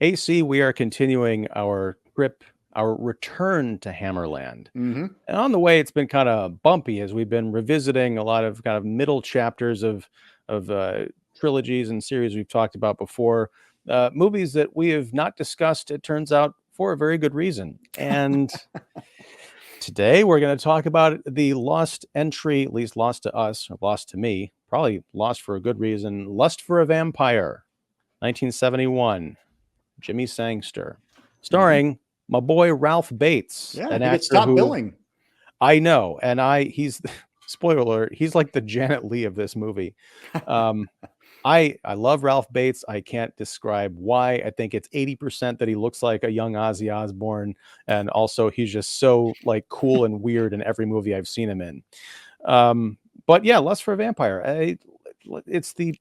AC, we are continuing our trip, our return to Hammerland. Mm-hmm. And on the way, it's been kind of bumpy as we've been revisiting a lot of kind of middle chapters of trilogies and series we've talked about before. Movies that we have not discussed, it turns out, for a very good reason. And today we're going to talk about the lost entry, at least lost to us, or lost to me, probably lost for a good reason. Lust for a Vampire, 1971. Jimmy Sangster, Mm-hmm. starring my boy Ralph Bates, Yeah, an he gets actor top who billing. I know, and he's spoiler alert, he's like the Janet Leigh of this movie. Um, I love Ralph Bates. I can't describe why. I think it's 80% that he looks like a young Ozzy Osbourne, and also he's just so like cool and weird in every movie I've seen him in. Um, but yeah, Lust for a Vampire. It's the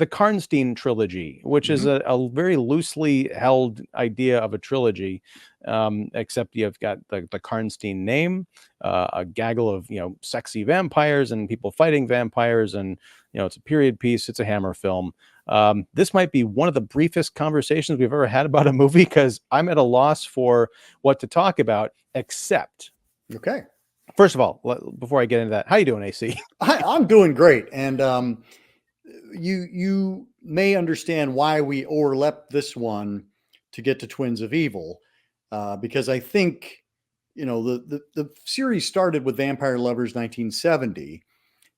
Karnstein trilogy, which is Mm-hmm. a very loosely held idea of a trilogy, except you've got the Karnstein name, a gaggle of sexy vampires and people fighting vampires, and it's a period piece. It's a Hammer film. This might be one of the briefest conversations we've ever had about a movie because I'm at a loss for what to talk about, except Okay. first of all, before I get into that, how you doing, AC? I'm doing great. And you may understand why we overleapt this one to get to Twins of Evil, because I think the series started with Vampire Lovers 1970,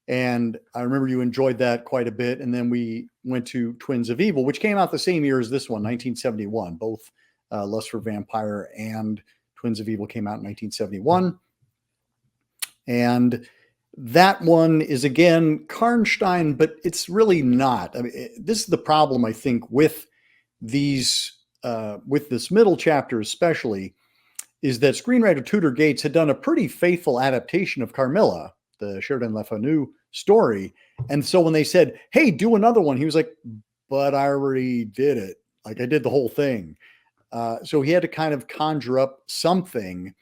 and I remember you enjoyed that quite a bit. And then we went to Twins of Evil, which came out the same year as this one, 1971. Both Lust for Vampire and Twins of Evil came out in 1971, and that one is again Karnstein, but it's really not. I mean, this is the problem I think with these, with this middle chapter especially, is that screenwriter Tudor Gates had done a pretty faithful adaptation of Carmilla, the Sheridan Le Fanu story, and so when they said, "Hey, do another one," he was like, "But I already did it. Like I did the whole thing." So he had to kind of conjure up something,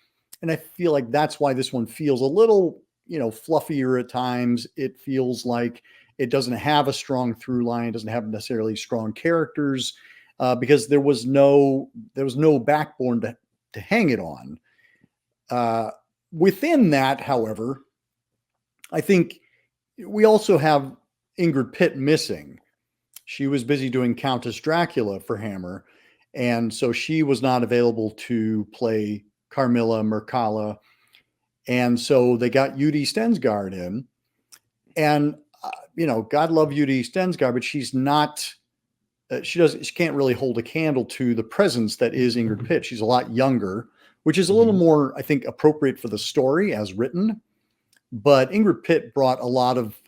and I feel like that's why this one feels a little, fluffier at times. It feels like it doesn't have a strong through line, doesn't have necessarily strong characters, because there was no backbone to hang it on. Uh, Within that, however, I think we also have Ingrid Pitt missing. She was busy doing Countess Dracula for Hammer, and so she was not available to play Carmilla Mercala. And so they got Udi Stensgaard in, and God love Udi Stensgaard, but she's not. She can't really hold a candle to the presence that is Ingrid Pitt. She's a lot younger, which is a little Mhm. more, I think, appropriate for the story as written. But Ingrid Pitt brought a lot of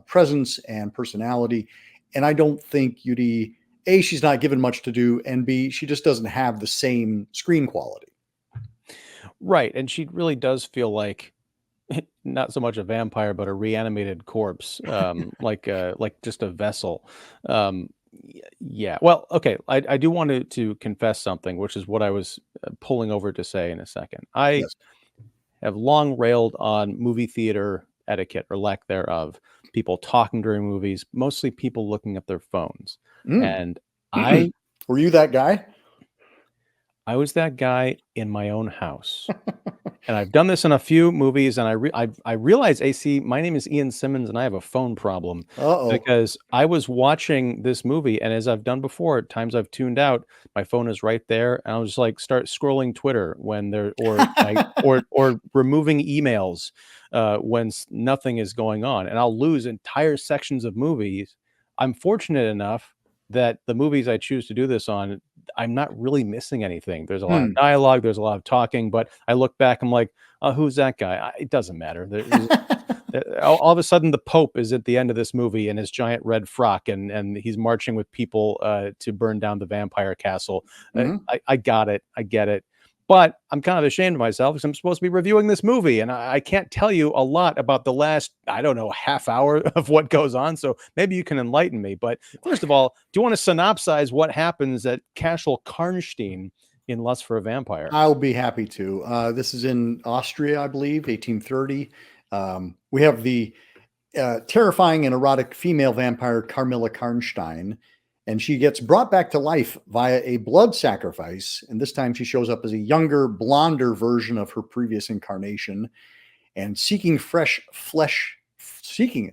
presence and personality, and I don't think Udi, A, she's not given much to do, and B, she just doesn't have the same screen quality. Right, and she really does feel like not so much a vampire, but a reanimated corpse, like just a vessel. Yeah. Well, okay. I do want to confess something, which is what I was pulling over to say in a second. I Yes. have long railed on movie theater etiquette or lack thereof, people talking during movies, mostly people looking at their phones, Mm. and I Were you that guy? I was that guy in my own house. And I've done this in a few movies, and I realize, AC, my name is Ian Simmons, and I have a phone problem Uh-oh. because I was watching this movie, and as I've done before, at times I've tuned out, my phone is right there, and I'll just like start scrolling Twitter when there or removing emails when nothing is going on, and I'll lose entire sections of movies. I'm fortunate enough that the movies I choose to do this on, I'm not really missing anything. There's a lot of Hmm. dialogue, there's a lot of talking, but I look back, I'm like, "Oh, who's that guy?" It doesn't matter. All of a sudden, the Pope is at the end of this movie in his giant red frock, and he's marching with people to burn down the vampire castle. Mhm. I got it. I get it. But I'm kind of ashamed of myself because I'm supposed to be reviewing this movie, and I can't tell you a lot about the last, I don't know, half hour of what goes on. So maybe you can enlighten me. But first of all, do you want to synopsize what happens at Castle Karnstein in Lust for a Vampire? I'll be happy to. This is in Austria, I believe, 1830. We have the terrifying and erotic female vampire Carmilla Karnstein, and she gets brought back to life via a blood sacrifice. And this time she shows up as a younger, blonder version of her previous incarnation, and seeking fresh flesh.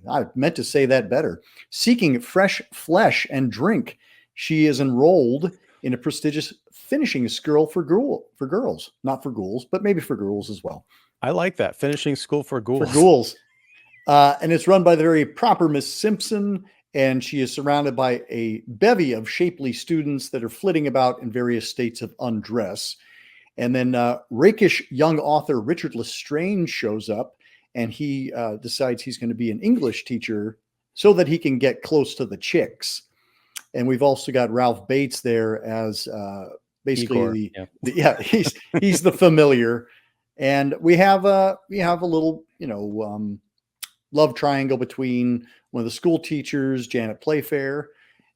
I meant to say that better. Seeking fresh flesh and drink, she is enrolled in a prestigious finishing school for girls, not for ghouls, but maybe for girls as well. I like that, finishing school for ghouls. For ghouls. And it's run by the very proper Miss Simpson, and she is surrounded by a bevy of shapely students that are flitting about in various states of undress. And then rakish young author Richard Lestrange shows up, and he decides he's going to be an English teacher so that he can get close to the chicks. And we've also got Ralph Bates there as basically he's the familiar. And we have a little, love triangle between one of the school teachers, Janet Playfair,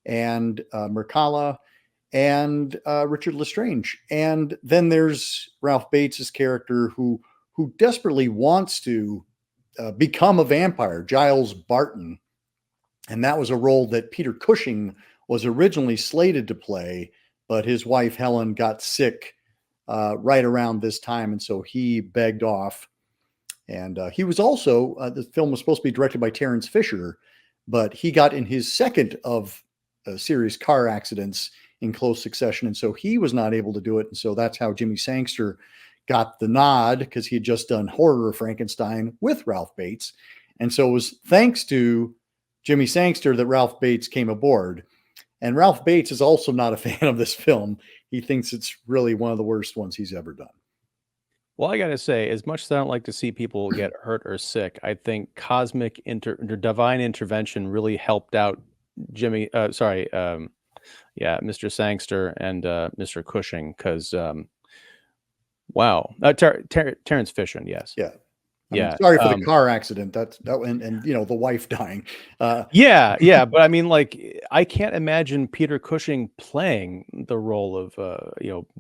and Mercala, and Richard Lestrange. And then there's Ralph Bates's character who desperately wants to become a vampire, Giles Barton. And that was a role that Peter Cushing was originally slated to play, but his wife Helen got sick right around this time, and so he begged off. And he was also, the film was supposed to be directed by Terence Fisher, but he got in his second of a series car accidents in close succession, and so he was not able to do it. And so that's how Jimmy Sangster got the nod, because he had just done Horror of Frankenstein with Ralph Bates. And so it was thanks to Jimmy Sangster that Ralph Bates came aboard. And Ralph Bates is also not a fan of this film. He thinks it's really one of the worst ones he's ever done. Well, I got to say, as much as I don't like to see people get hurt or sick, I think cosmic divine intervention really helped out Mr. Sangster and Mr. Cushing, because wow, Terence Fisher, yes, yeah. Yeah, sorry for the car accident. That and the wife dying. Yeah, but I mean, like, I can't imagine Peter Cushing playing the role of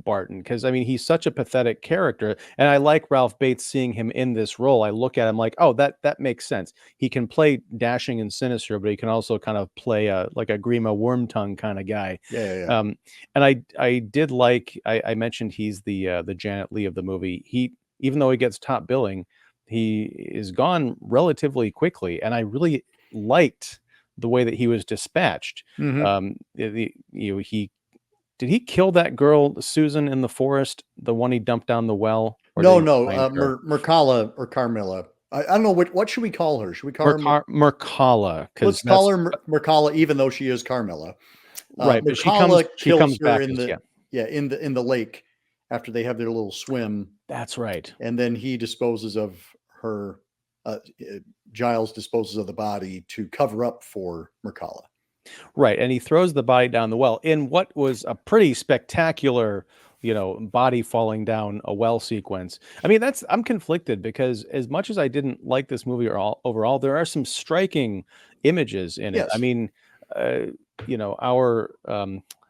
Barton, because I mean, he's such a pathetic character, and I like Ralph Bates seeing him in this role. I look at him like, oh, that makes sense. He can play dashing and sinister, but he can also kind of play like a Grima Wormtongue kind of guy. Yeah. And I did like, I mentioned he's the Janet Leigh of the movie. Even though he gets top billing, he is gone relatively quickly, and I really liked the way that he was dispatched. Did he kill that girl Susan in the forest, the one he dumped down the well? No, Mercala or Carmilla. I don't know what should we call her? Should we call her Mercala? Let's call her Mercala, even though she is Carmilla. Right, but she comes back in the lake after they have their little swim. That's right. And then he disposes of her. Giles disposes of the body to cover up for Mercala. Right, and he throws the body down the well in what was a pretty spectacular, body falling down a well sequence. I mean, I'm conflicted, because as much as I didn't like this movie overall, there are some striking images in it. I mean, our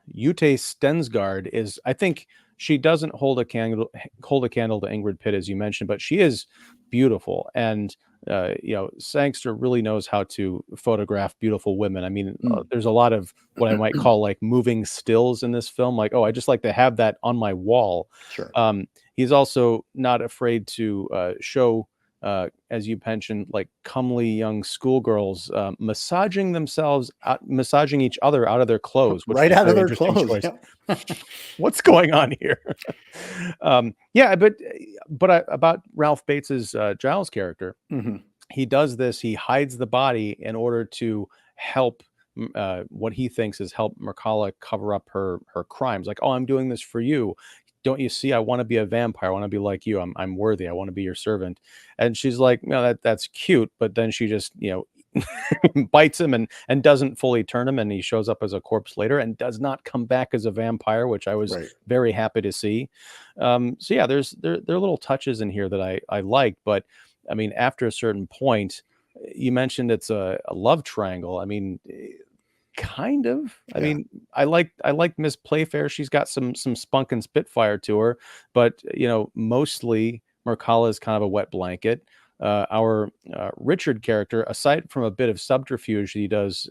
Ute Stensgaard is, I think, she doesn't hold a candle to Ingrid Pitt, as you mentioned, but she is beautiful. And Sangster really knows how to photograph beautiful women. I mean, there's a lot of what I might call like moving stills in this film. Like, oh, I just like to have that on my wall. Sure. He's also not afraid to show, as you mentioned, like comely young schoolgirls massaging each other out of their clothes, right out of their clothes. Yep. What's going on here? But about Ralph Bates's Giles character, he does this. He hides the body in order to help what he thinks is help Mercala cover up her crimes. Like, oh, I'm doing this for you. Don't you see? I want to be a vampire. I want to be like you. I'm worthy. I want to be your servant. And she's like, no, that's cute. But then she just, bites him and doesn't fully turn him. And he shows up as a corpse later and does not come back as a vampire, which I was very happy to see. So yeah, there are little touches in here that I like. But I mean, after a certain point, you mentioned it's a love triangle. I mean, kind of. I mean, I like Miss Playfair. She's got some spunk and spitfire to her, but mostly Mercala is kind of a wet blanket. our Richard character, aside from a bit of subterfuge he does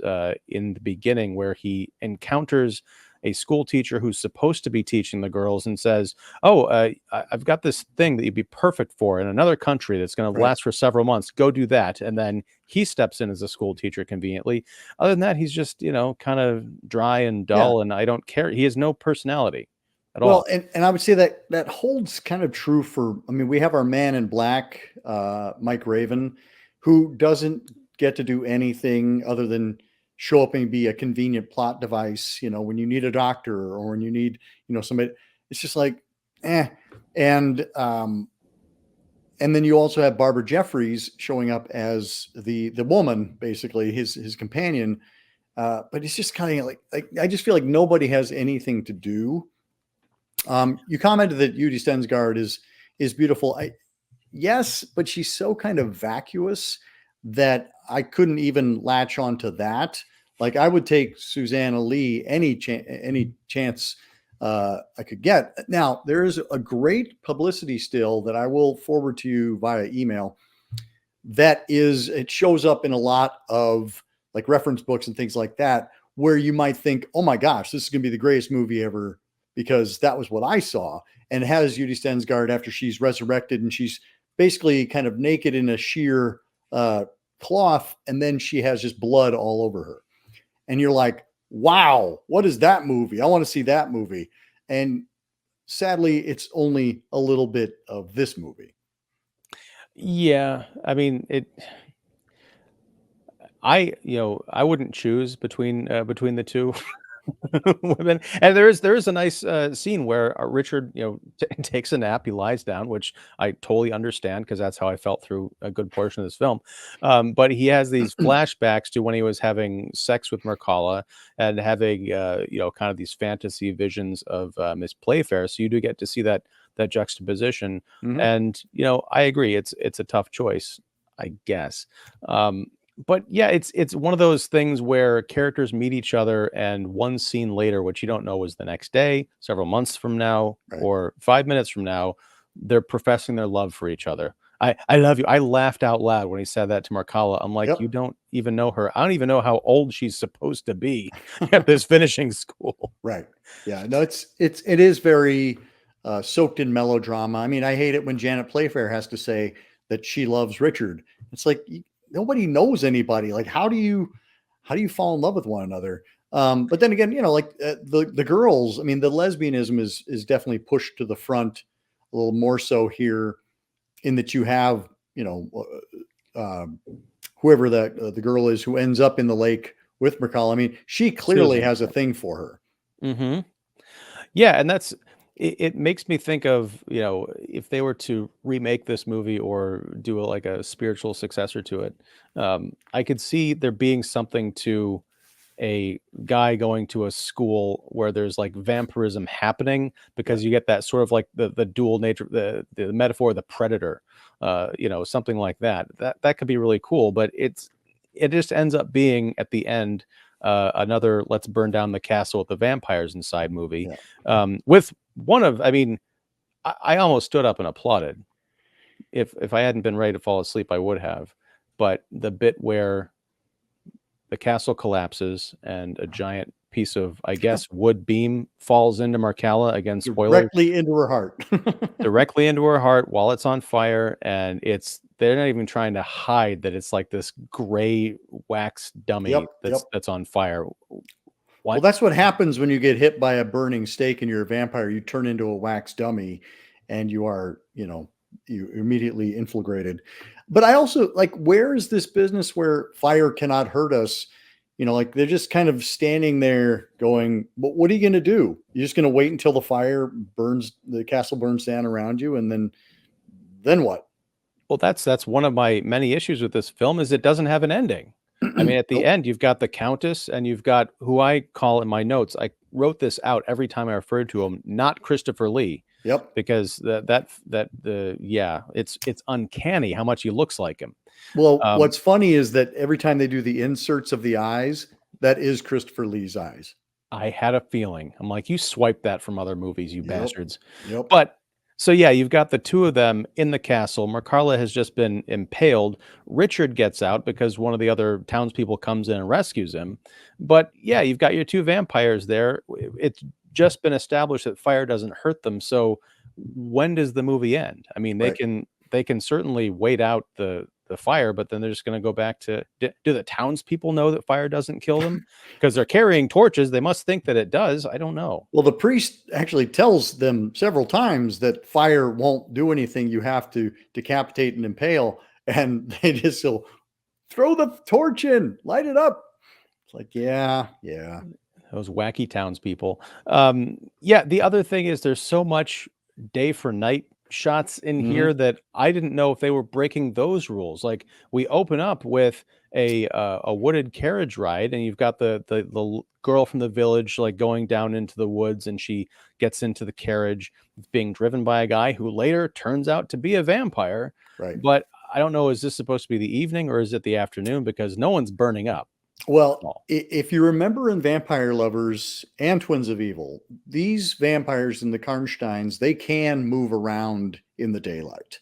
in the beginning, where he encounters a school teacher who's supposed to be teaching the girls and says, "Oh, I've got this thing that you'd be perfect for in another country that's going to Right. last for several months. Go do that." And then he steps in as a school teacher conveniently. Other than that, he's just, kind of dry and Yeah. dull, and I don't care. He has no personality at Well, all. and I would say that that holds kind of true for, I mean, we have our man in black, Mike Raven, who doesn't get to do anything other than show up and be a convenient plot device, when you need a doctor or when you need, somebody. It's just like, eh. And and then you also have Barbara Jeffries showing up as the woman, basically his companion. But it's just kind of like I just feel like nobody has anything to do. You commented that Judy Stensgaard is beautiful. Yes, but she's so kind of vacuous that I couldn't even latch onto that. Like I would take Susanna Lee any chance I could get. Now there is a great publicity still that I will forward to you via email. It shows up in a lot of like reference books and things like that, where you might think, oh my gosh, this is going to be the greatest movie ever because that was what I saw. And it has Judy Stensgaard after she's resurrected and she's basically kind of naked in a sheer cloth. And then she has just blood all over her. And you're like, wow, what is that movie? I want to see that movie. And sadly, it's only a little bit of this movie. Yeah, I mean it. I wouldn't choose between the two. Women. And there is a nice scene where Richard, takes a nap. He lies down, which I totally understand because that's how I felt through a good portion of this film. But he has these flashbacks to when he was having sex with Mercala and having, kind of these fantasy visions of Miss Playfair. So you do get to see that juxtaposition. Mhm. And I agree. It's a tough choice, I guess. But yeah, it's one of those things where characters meet each other, and one scene later, which you don't know is the next day, several months from now, Right. or 5 minutes from now, they're professing their love for each other. I love you. I laughed out loud when he said that to Markala. I'm like, you Yep. don't even know her. I don't even know how old she's supposed to be at this finishing school. Right. Yeah. No, it is very soaked in melodrama. I mean, I hate it when Janet Playfair has to say that she loves Richard. It's like nobody knows anybody. Like, how do you fall in love with one another? But then again, like the girls. I mean, the lesbianism is definitely pushed to the front a little more so here, in that you have whoever the girl is who ends up in the lake with McCall. I mean, she clearly Susan. has a thing for her. Hmm. Yeah, and it makes me think of, if they were to remake this movie or do like a spiritual successor to it, I could see there being something to a guy going to a school where there's like vampirism happening Yeah. because you get that sort of like the dual nature, the metaphor of the predator, something like that. That could be really cool, but it just ends up being at the end another let's burn down the castle with the vampires inside movie. Yeah. With one of, I mean, I almost stood up and applauded. If I hadn't been ready to fall asleep, I would have. But the bit where the castle collapses and a giant piece of, I guess, wood beam falls into Markella. Again, spoilers, Directly into her heart. directly into her heart while it's on fire, and they're not even trying to hide that it's like this gray wax dummy Yep. that's Yep. that's on fire. Well, What? that's what happens when you get hit by a burning stake and you're a vampire. You turn into a wax dummy and you are, you immediately inflagrated. But I also like, where is this business where fire cannot hurt us? Like they're just kind of standing there going, but what are you going to do? You're just going to wait until the castle burns down around you. And then what? Well, that's one of my many issues with this film is it doesn't have an ending. I mean, at the Nope. end, you've got the Countess and you've got who I call in my notes. I wrote this out every time I referred to him, not Christopher Lee, Yep. because it's uncanny how much he looks like him. Well, Um, what's funny is that every time they do the inserts of the eyes, that is Christopher Lee's eyes. I had a feeling. I'm like, you swiped that from other movies, you Yep. bastards. Yep. But So yeah, you've got the two of them in the castle. Markarla has just been impaled. Richard gets out because one of the other townspeople comes in and rescues him. But yeah, you've got your two vampires there. It's just been established that fire doesn't hurt them. So when does the movie end? I mean, Right. they can certainly wait out the fire, but then they're just going to go back to. Do the townspeople know that fire doesn't kill them because they're carrying torches? They must think that it does. I don't know. Well, the priest actually tells them several times that fire won't do anything. You have to decapitate and impale. And they just go, throw the torch in, light it up. It's like, yeah, yeah. Those wacky townspeople. Yeah, the other thing is there's so much day for night shots in Hmm. here that I didn't know if they were breaking those rules. Like we open up with a wooded carriage ride, and you've got girl from the village like going down into the woods, and she gets into the carriage. It's being driven by a guy who later turns out to be a vampire. Right. But I don't know, is this supposed to be the evening or is it the afternoon? Because no one's burning up at Well, all. if you remember in Vampire Lovers and Twins of Evil, these vampires in the Karnsteins, they can move around in the daylight.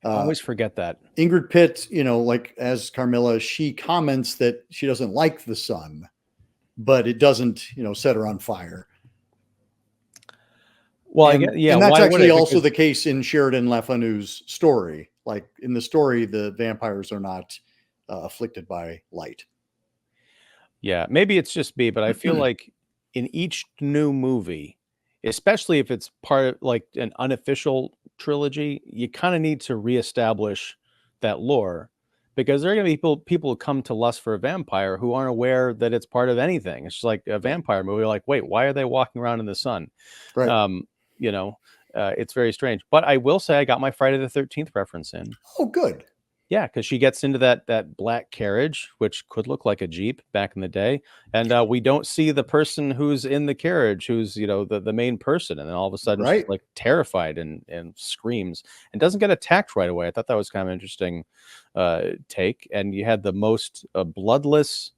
I Uh, always forget that. Ingrid Pitt, like as Carmilla, she comments that she doesn't like the sun, but it doesn't, set her on fire. Well, I And get yeah, and that's why would actually it? also Because the case in Sheridan Le Fanu's story. Like in the story, the vampires are not afflicted by light. yeah, maybe it's just me, but I feel like in each new movie, especially if it's part of like an unofficial trilogy, you kinda need to reestablish that lore because there are gonna be people who come to lust for a vampire who aren't aware that it's part of anything. It's just like a Yeah. vampire movie, like, "Wait, why are they walking around in the sun?" Right. Um, you know, it's very strange, but I will say I got my Friday the 13th reference in. Oh, good. Yeah, because she gets into that black carriage, which could look like a Jeep back in the day, and, we don't see the person who's in the carriage, who's, the main person, and then all of a sudden she's, Right. like, terrified and screams and doesn't get attacked right away. I thought that was kind of interesting, take, and you had the most, bloodless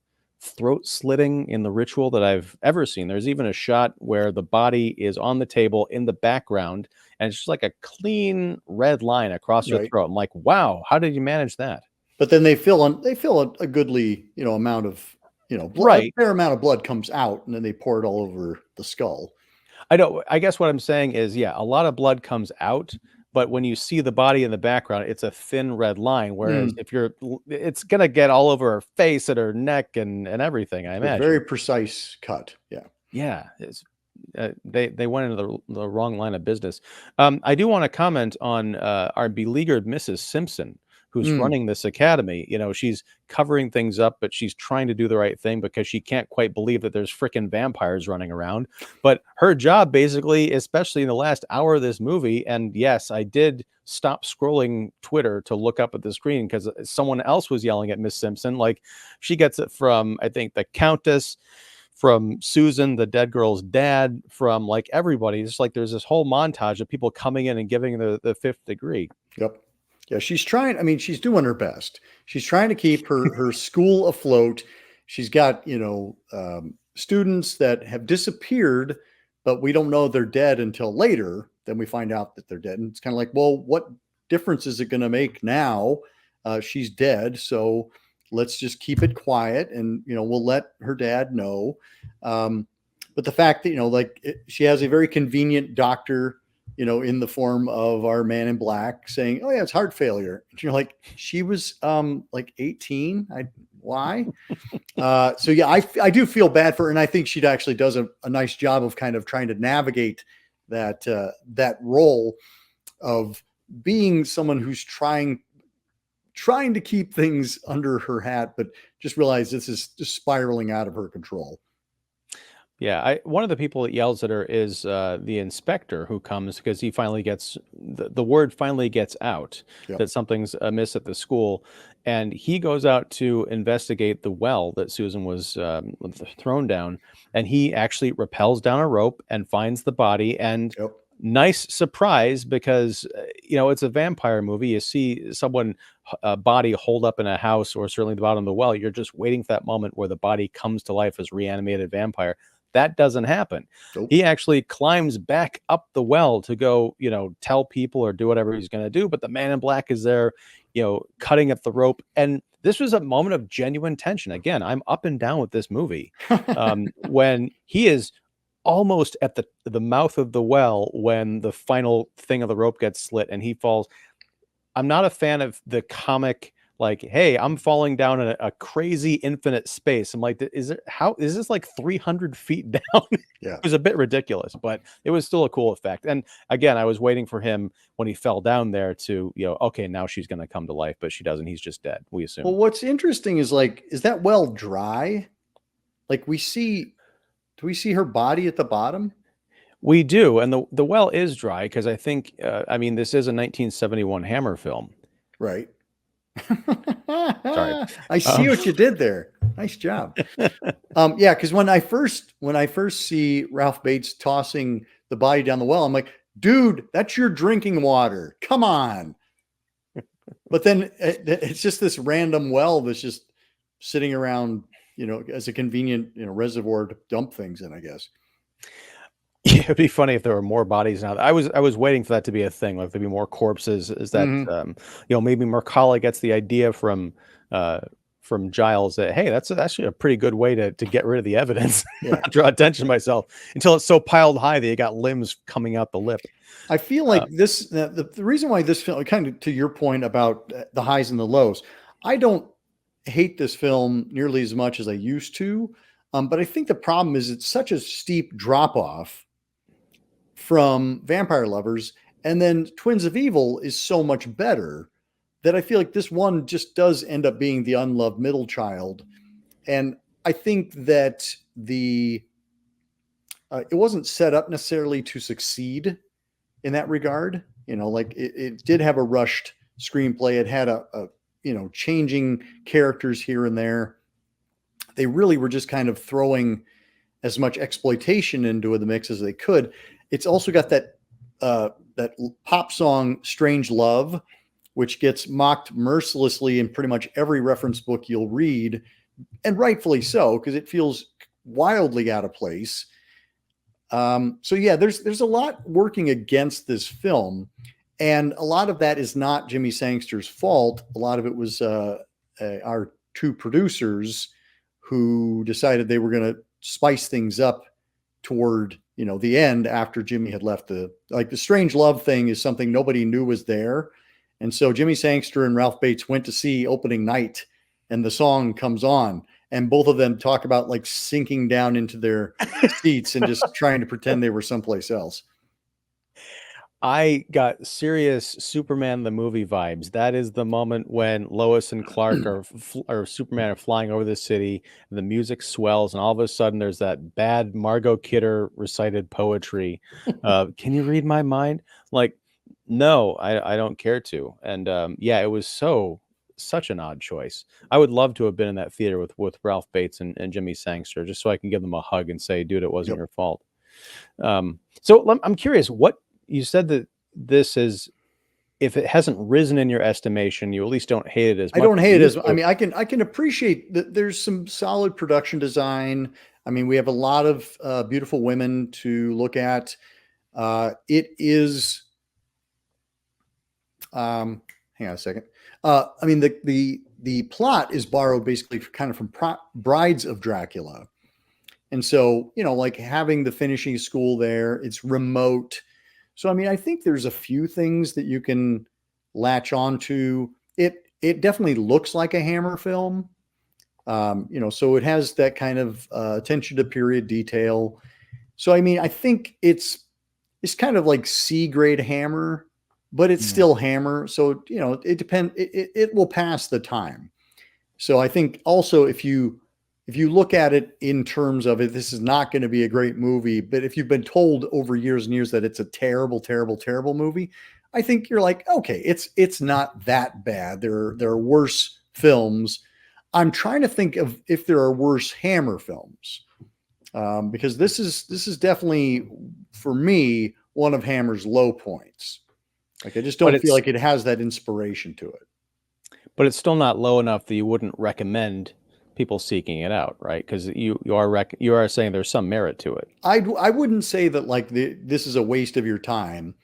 throat slitting in the ritual that I've ever seen. There's even a shot where the body is on the table in the background, and it's just like a clean red line across her Right. throat. I'm like, "Wow, how did you manage that?" But then they fill a goodly, amount of, a Right. fair amount of blood comes out, and then they pour it all over the skull. I know I guess what I'm saying is, yeah, a lot of blood comes out, but when you see the body in the background, it's a thin red line, whereas Mm, if you're l it's gonna get all over her face and her neck and everything, I it's a very imagine. precise cut. Yeah. Yeah, it's they went into the wrong line of business. I do wanna comment on, our beleaguered Mrs. Simpson, who's Mm, running this academy. She's covering things up, but she's trying to do the right thing because she can't quite believe that there's fricking vampires running around. But her job basically, especially in the last hour of this movie, and yes, I did stop scrolling Twitter to look up at the screen because someone else was yelling at Miss Simpson. Like, she gets it from, I think, the Countess, from Susan, the dead girl's dad, from like everybody. It's like there's this whole montage of people coming in and giving the fifth degree. yep. Yeah, she's trying. I mean, she's doing her best. She's trying to keep her school afloat. She's got students that have disappeared, but we don't know they're dead until later. Then we find out that they're dead, and it's kind of like, well, what difference is it going to make now? She's dead, so let's just keep it quiet, and we'll let her dad know. Um, but the fact that she has a very convenient doctor, in the form of our man in black saying, "Oh yeah, it's heart failure." And you're like, she was like 18. Why? So yeah, I do feel bad for her, and I think she actually does a nice job of kind of trying to navigate that role of being someone who's trying to keep things under her hat, but just realize this is just spiraling out of her control. Yeah, I one of the people that yells at her is the inspector who comes because he finally gets the word finally gets out Yep. that something's amiss at the school, and he goes out to investigate the well that Susan was thrown down, and he actually rappels down a rope and finds the body. And Yep. nice surprise because it's a vampire movie. You see someone a body hold up in a house or certainly the bottom of the well. You're just waiting for that moment where the body comes to life as reanimated vampire. That doesn't happen. Nope. He actually climbs back up the well to go, tell people or do whatever he's going to do. But the man in black is there, cutting at the rope. And this was a moment of genuine tension. Again, I'm up and down with this movie. When he is almost at the mouth of the well, when the final thing of the rope gets slit and he falls. I'm not a fan of the comic, like, hey, I'm falling down in a crazy infinite space. I'm like, how is this like 300 feet down? Yeah. It was a bit ridiculous, but it was still a cool effect. And again, I was waiting for him when he fell down there to, okay, now she's going to come to life, but she doesn't. He's just dead, we assume. Well, what's interesting is like, is that well dry? Like do we see her body at the bottom? We do, and the well is dry because I think, this is a 1971 Hammer film. Right. Sorry. I see what you did there. Nice job. Yeah, because when I first see Ralph Bates tossing the body down the well, I'm like, dude, that's your drinking water. Come on. But then it's just this random well that's just sitting around, as a convenient, reservoir to dump things in, I guess. Yeah, it'd be funny if there were more bodies now. I was waiting for that to be a thing, like there'd be more corpses. Is that maybe Mercala gets the idea from Giles that, hey, that's actually a pretty good way to get rid of the evidence, not draw attention to myself, until it's so piled high that you got limbs coming out the lip. I feel like this the reason why this film, kind of to your point about the highs and the lows, I don't hate this film nearly as much as I used to, but I think the problem is it's such a steep drop off from Vampire Lovers, and then Twins of Evil is so much better that I feel like this one just does end up being the unloved middle child. And I think that it wasn't set up necessarily to succeed in that regard. Like it did have a rushed screenplay. It had a changing characters here and there. They really were just kind of throwing as much exploitation into the mix as they could. It's also got that pop song "Strange Love," which gets mocked mercilessly in pretty much every reference book you'll read, and rightfully so, because it feels wildly out of place. So yeah, there's a lot working against this film, and a lot of that is not Jimmy Sangster's fault. A lot of it was our two producers who decided they were going to spice things up toward the end after Jimmy had left. The Strange Love thing is something nobody knew was there, and so Jimmy Sangster and Ralph Bates went to see opening night, and the song comes on, and both of them talk about like sinking down into their seats and just trying to pretend they were someplace else. I got serious Superman the movie vibes. That is the moment when Lois and Clark or Superman are flying over the city, and the music swells, and all of a sudden there's that bad Margot Kidder recited poetry. Can you read my mind? Like, no, I don't care to. And it was such an odd choice. I would love to have been in that theater with Ralph Bates and Jimmy Sangster, just so I can give them a hug and say, dude, it wasn't your fault. So I'm curious, what you said that this is, if it hasn't risen in your estimation, you at least don't hate it as much. I don't hate it as, I can appreciate that there's some solid production design. I mean, we have a lot of beautiful women to look at. It is, hang on a second. The plot is borrowed basically kind of from Brides of Dracula. And so, like having the finishing school there, it's remote. So, I think there's a few things that you can latch onto. It definitely looks like a Hammer film. So it has that kind of attention to period detail. So, I think it's kind of like C grade Hammer, but it's still Hammer. So, it depends. It will pass the time. So I think also if you look at it in terms of it, this is not going to be a great movie, but if you've been told over years and years that it's a terrible, terrible, terrible movie, I think you're like, okay, it's not that bad. There are worse films. I'm trying to think of if there are worse Hammer films, because this is definitely, for me, one of Hammer's low points. Like, I just don't feel like it has that inspiration to it. But it's still not low enough that you wouldn't recommend people seeking it out, right? Because you are saying there's some merit to it. I wouldn't say that like this is a waste of your time.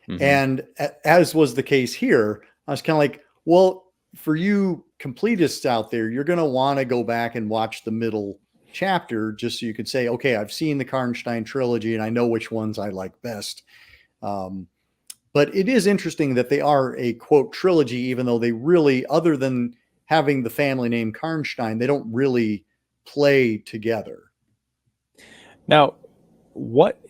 Hmm. And as was the case here, I was kind of like, well, for you completists out there, you're going to want to go back and watch the middle chapter just so you could say, okay, I've seen the Karnstein trilogy and I know which ones I like best. Um, but it is interesting that they are a quote trilogy, even though they really, other than having the family name Karnstein, they don't really play together. Now, what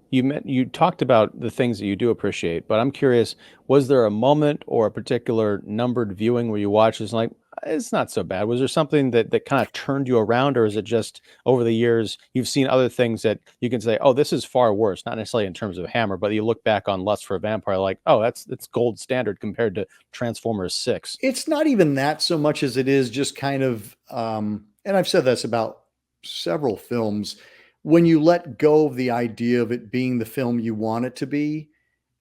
you talked about the things that you do appreciate, but I'm curious, was there a moment or a particular numbered viewing where you watched this and like, it's not so bad? Was there something that kind of turned you around, or is it just over the years you've seen other things that you can say, oh, this is far worse, not necessarily in terms of Hammer, but you look back on Lust for a Vampire, like, oh, that's gold standard compared to Transformers 6. It's not even that so much as it is just kind of, and I've said this about several films, when you let go of the idea of it being the film you want it to be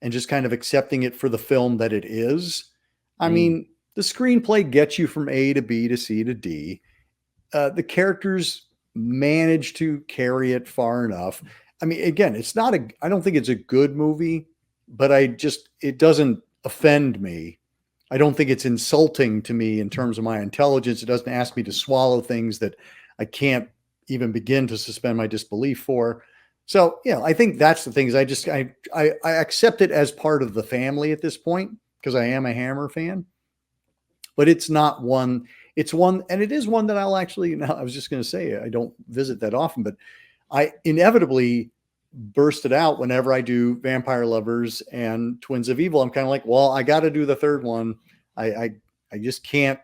and just kind of accepting it for the film that it is. I Mm, mean, the screenplay gets you from A to B to C to D. The characters manage to carry it far enough. I mean, again, I don't think it's a good movie, but it doesn't offend me. I don't think it's insulting to me in terms of my intelligence. It doesn't ask me to swallow things that I can't even begin to suspend my disbelief for. So, yeah, I think that's the things I accept it as part of the family at this point because I am a Hammer fan, but it's not one. It's one, and it is one that I'll actually. Now, I was just going to say I don't visit that often, but I inevitably burst it out whenever I do Vampire Lovers and Twins of Evil. I'm kind of like, well, I got to do the third one. I, I I just can't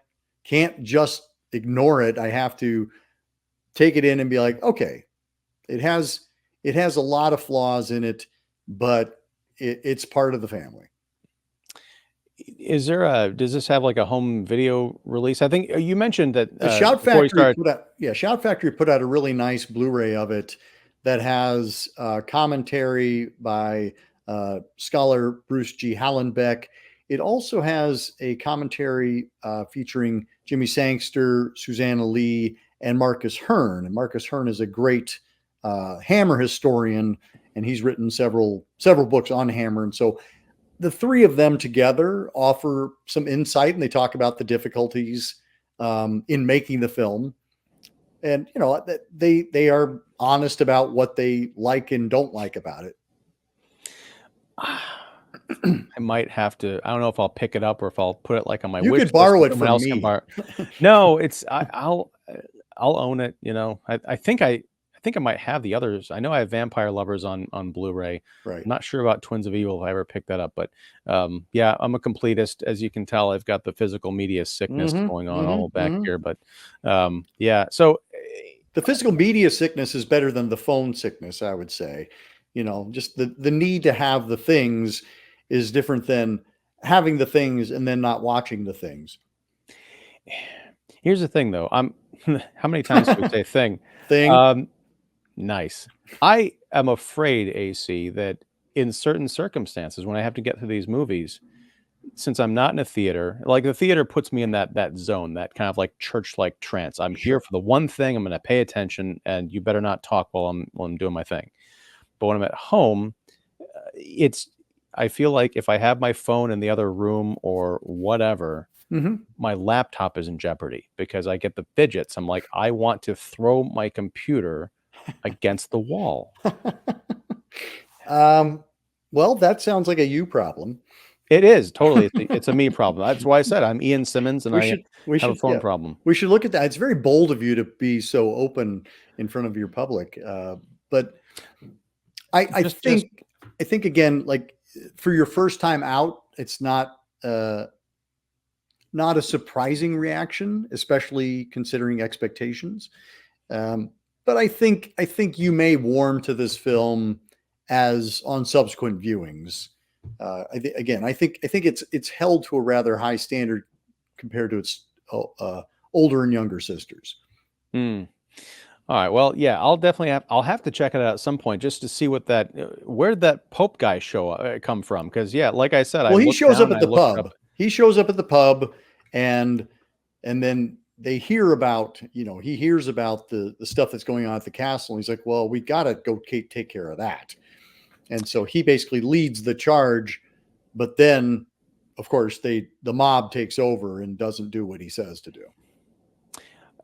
just ignore it. I have to take it in and be like, okay, it has a lot of flaws in it, but it's part of the family. does this have like a home video release? I think you mentioned that Shout before you Factory started. put out Shout Factory put out a really nice Blu-ray of it that has commentary by scholar Bruce G. Hallenbeck. It also has a commentary featuring Jimmy Sangster, Susanna Lee, and Marcus Hearn. And Marcus Hearn is a great Hammer historian, and he's written several books on Hammer. And so the three of them together offer some insight, and they talk about the difficulties in making the film. And they are honest about what they like and don't like about it. I might have to. I don't know if I'll pick it up or if I'll put it like on my You wish could list borrow so it someone from else can me. borrow. No, I'll own it. I think I might have the others. I know I have Vampire Lovers on Blu-ray. Right. I'm not sure about Twins of Evil if I ever picked that up, but yeah, I'm a completist. As you can tell, I've got the physical media sickness Mm-hmm, going on all mm-hmm, back mm-hmm. here. But yeah, so The physical media sickness is better than the phone sickness, I would say. Just the need to have the things is different than having the things and then not watching the things. here's the thing, though. I'm how many times do we say thing? Thing. Um, Nice. I am afraid, AC, that in certain circumstances, when I have to get through these movies, since I'm not in a theater, like the theater puts me in that zone, that kind of like church-like trance. I'm here Sure. for the one thing. I'm going to pay attention, and you better not talk while I'm doing my thing. But when I'm at home, it's I feel like if I have my phone in the other room or whatever, Mm-hmm. my laptop is in jeopardy because I get the fidgets. I'm like, I want to throw my computer against the wall. um, well, that sounds like a you problem. It is totally. It's a me problem. That's why I said I'm Ian Simmons and We I should we have a should phone yeah. problem. We should look at that. It's very bold of you to be so open in front of your public. But I, I Just think I think again, like for your first time out, it's uh, not a surprising reaction, especially considering expectations. Um, but I think you may warm to this film as on subsequent viewings. I think it's held to a rather high standard compared to its older and younger sisters. hmm. All right. Well, yeah, I'll have to check it out at some point just to see where'd that Pope guy come from? Because yeah, like I said, I Well, he looked shows down up and at I the looked up. pub. He shows up at the pub, and then they hear about, he hears about the stuff that's going on at the castle. And he's like, well, we got to go take care of that. And so he basically leads the charge, but then of course the mob takes over and doesn't do what he says to do.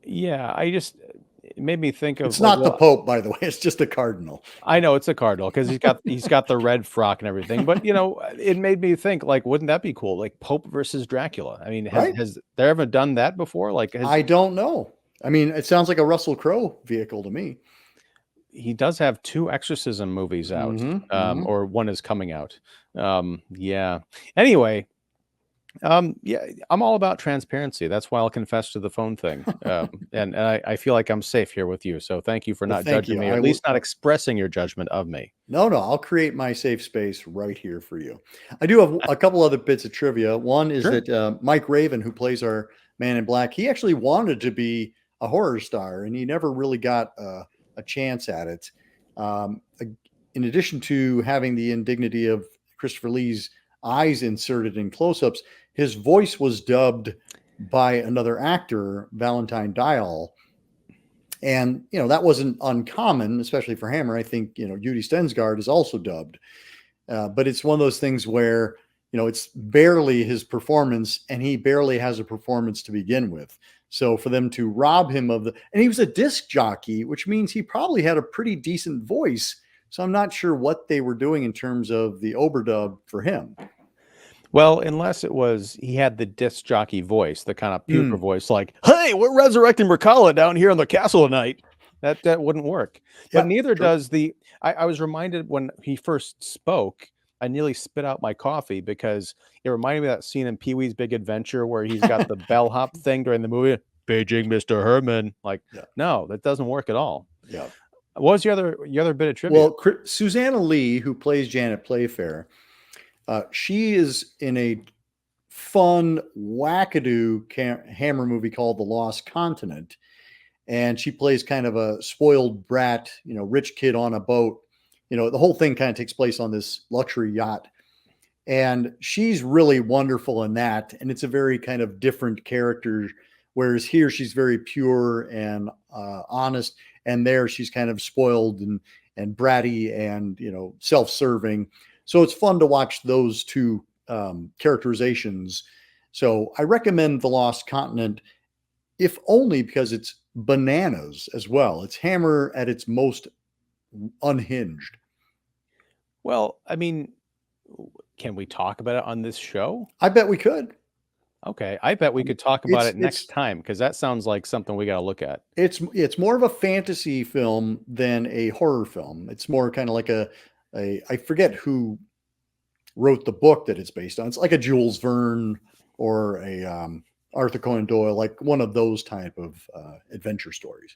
Yeah, it made me think of It's like, not the well, Pope, by the way. It's just a cardinal. I know it's a cardinal because he's got the red frock and everything. But it made me think like, wouldn't that be cool? Like Pope versus Dracula. I mean, Right? has there ever done that before? Like, I don't know. I mean, it sounds like a Russell Crowe vehicle to me. he does have 2 exorcism movies out, or one is coming out. Yeah. Anyway, yeah, I'm all about transparency. That's why I'll confess to the phone thing. And I feel like I'm safe here with you. So thank you for Well, not thank judging you. me, or at least not expressing your judgment of me. No, I'll create my safe space right here for you. I do have a couple other bits of trivia. One is Sure. that Mike Raven, who plays our Man in Black, he actually wanted to be a horror star, and he never really got a chance at it. In addition to having the indignity of Christopher Lee's eyes inserted in close-ups, his voice was dubbed by another actor, Valentine Dial. And, that wasn't uncommon, especially for Hammer. I think, Judy Stensgaard is also dubbed. But it's one of those things where, it's barely his performance, and he barely has a performance to begin with. So for them to rob him and he was a disc jockey, which means he probably had a pretty decent voice. So I'm not sure what they were doing in terms of the overdub for him. Well, unless it was he had the disc jockey voice, the kind of puker voice, like, "Hey, we're resurrecting Mercala down here on the castle tonight." That wouldn't work. But Yeah, neither true. does the. I was reminded when he first spoke, I nearly spit out my coffee because it reminded me of that scene in Pee-wee's Big Adventure where he's got the bellhop thing during the movie. Paging Mr. Herman. Like, Yeah. no, that doesn't work at all. Yeah. What was your other bit of trivia? Well, Susanna Lee, who plays Janet Playfair, she is in a fun, wackadoo Hammer movie called The Lost Continent. And she plays kind of a spoiled brat, rich kid on a boat. The whole thing kind of takes place on this luxury yacht. And she's really wonderful in that. And it's a very kind of different character. Whereas here she's very pure and honest. And there she's kind of spoiled and bratty and, self-serving. So it's fun to watch those two characterizations. So I recommend The Lost Continent, if only because it's bananas as well. It's Hammer at its most unhinged. Well, I mean, can we talk about it on this show? I bet we could. Okay, I bet we could talk about it next time because that sounds like something we got to look at. It's more of a fantasy film than a horror film. It's more kind of like I forget who wrote the book that it's based on. It's like a Jules Verne or a Arthur Conan Doyle, like one of those type of adventure stories.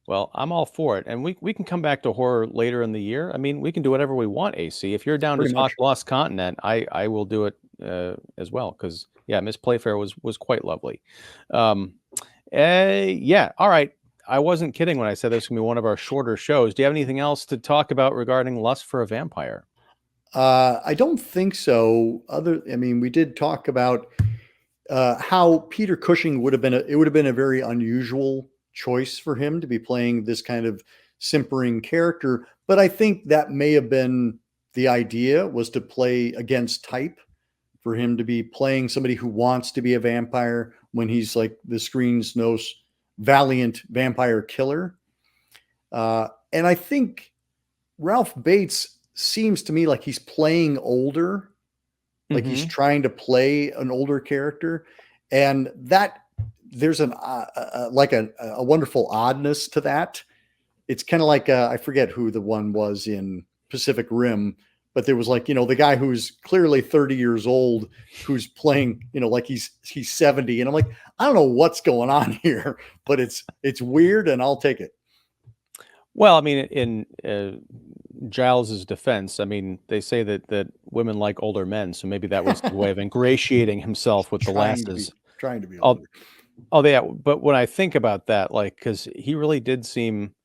Well, I'm all for it, and we can come back to horror later in the year. I mean, we can do whatever we want, AC. If you're down to Pretty talk much. Lost Continent, I will do it as well because yeah, Miss Playfair was quite lovely. Yeah, all right. I wasn't kidding when I said this is gonna be one of our shorter shows. Do you have anything else to talk about regarding Lust for a Vampire? I don't think so. We did talk about how Peter Cushing would have been. It would have been a very unusual choice for him to be playing this kind of simpering character. But I think that may have been the idea, was to play against type, for him to be playing somebody who wants to be a vampire when he's like the screen's most valiant vampire killer. And I think Ralph Bates seems to me like he's playing older, like he's trying to play an older character, and that there's a wonderful oddness to that. It's kind of like I forget who the one was in Pacific Rim, but there was like, the guy who's clearly 30 years old who's playing, like he's 70, and I'm like, I don't know what's going on here, but it's weird, and I'll take it. Well, I mean, in Giles's defense, I mean, they say that women like older men, so maybe that was his way of ingratiating himself with the lasses. Trying to be older. Oh, yeah. But when I think about that, like, because he really did seem,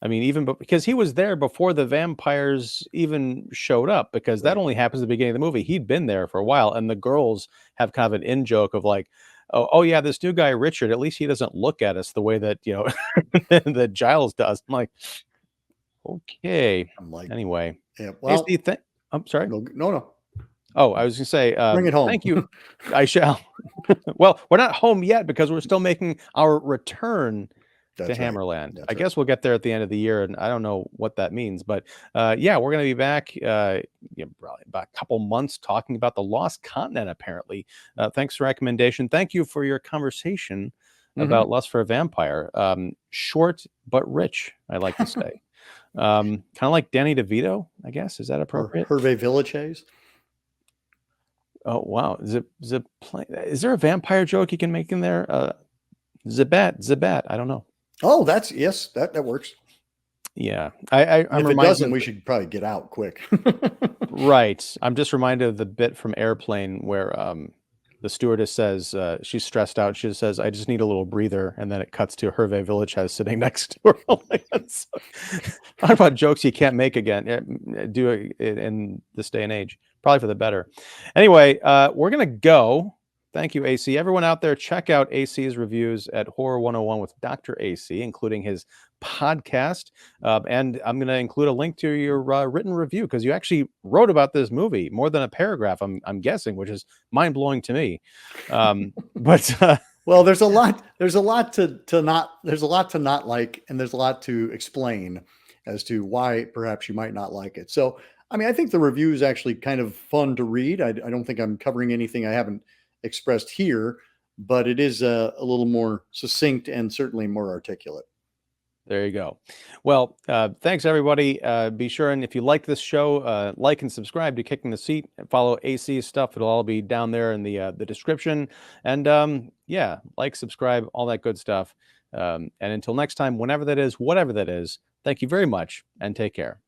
I mean, because he was there before the vampires even showed up, because that only happens at the beginning of the movie. He'd been there for a while, and the girls have kind of an in joke of like, oh yeah, this new guy Richard, at least he doesn't look at us the way that, that Giles does. I'm like, okay. I'm like, Anyway, yeah, hey, well, Steve, I'm sorry. no. Oh, I was gonna say, Bring it home. thank you. I shall. Well, we're not home yet because we're still making our return to That's right. Hammerland. I That's right. guess we'll get there at the end of the year, and I don't know what that means, but yeah, we're going to be back probably about a couple months talking about the Lost Continent. Apparently, thanks for the recommendation. Thank you for your conversation Mhm. about Lust for a Vampire. Short but rich, I like to say. Kind of like Danny DeVito, I guess. Is that Or appropriate? Hervé Villechaize. Oh wow, is there a vampire joke you can make in there? Zabat. I don't know. Oh, yes, that works. Yeah, And I'm if it reminded doesn't, of we should probably get out quick. right. I'm just reminded of the bit from Airplane where the stewardess says she's stressed out. She says, "I just need a little breather," and then it cuts to Hervé Villechaize sitting next to her. Like, talk about jokes you can't make again. Do it in this day and age. Probably for the better. Anyway, we're gonna go. Thank you, AC. Everyone out there, check out AC's reviews at Horror 101 with Dr. AC, including his podcast. And I'm going to include a link to your written review because you actually wrote about this movie more than a paragraph, I'm guessing, which is mind blowing to me. But Well, there's a lot to not like, and there's a lot to explain as to why perhaps you might not like it. So, I mean, I think the review is actually kind of fun to read. I don't think I'm covering anything I haven't expressed here, but it is a little more succinct and certainly more articulate. there you go. Well, thanks everybody. Be sure and if you like this show, like and subscribe to Kicking the Seat. And follow AC's stuff. It'll all be down there in the description. And yeah, like, subscribe, all that good stuff. And until next time, whenever that is, whatever that is, thank you very much and take care.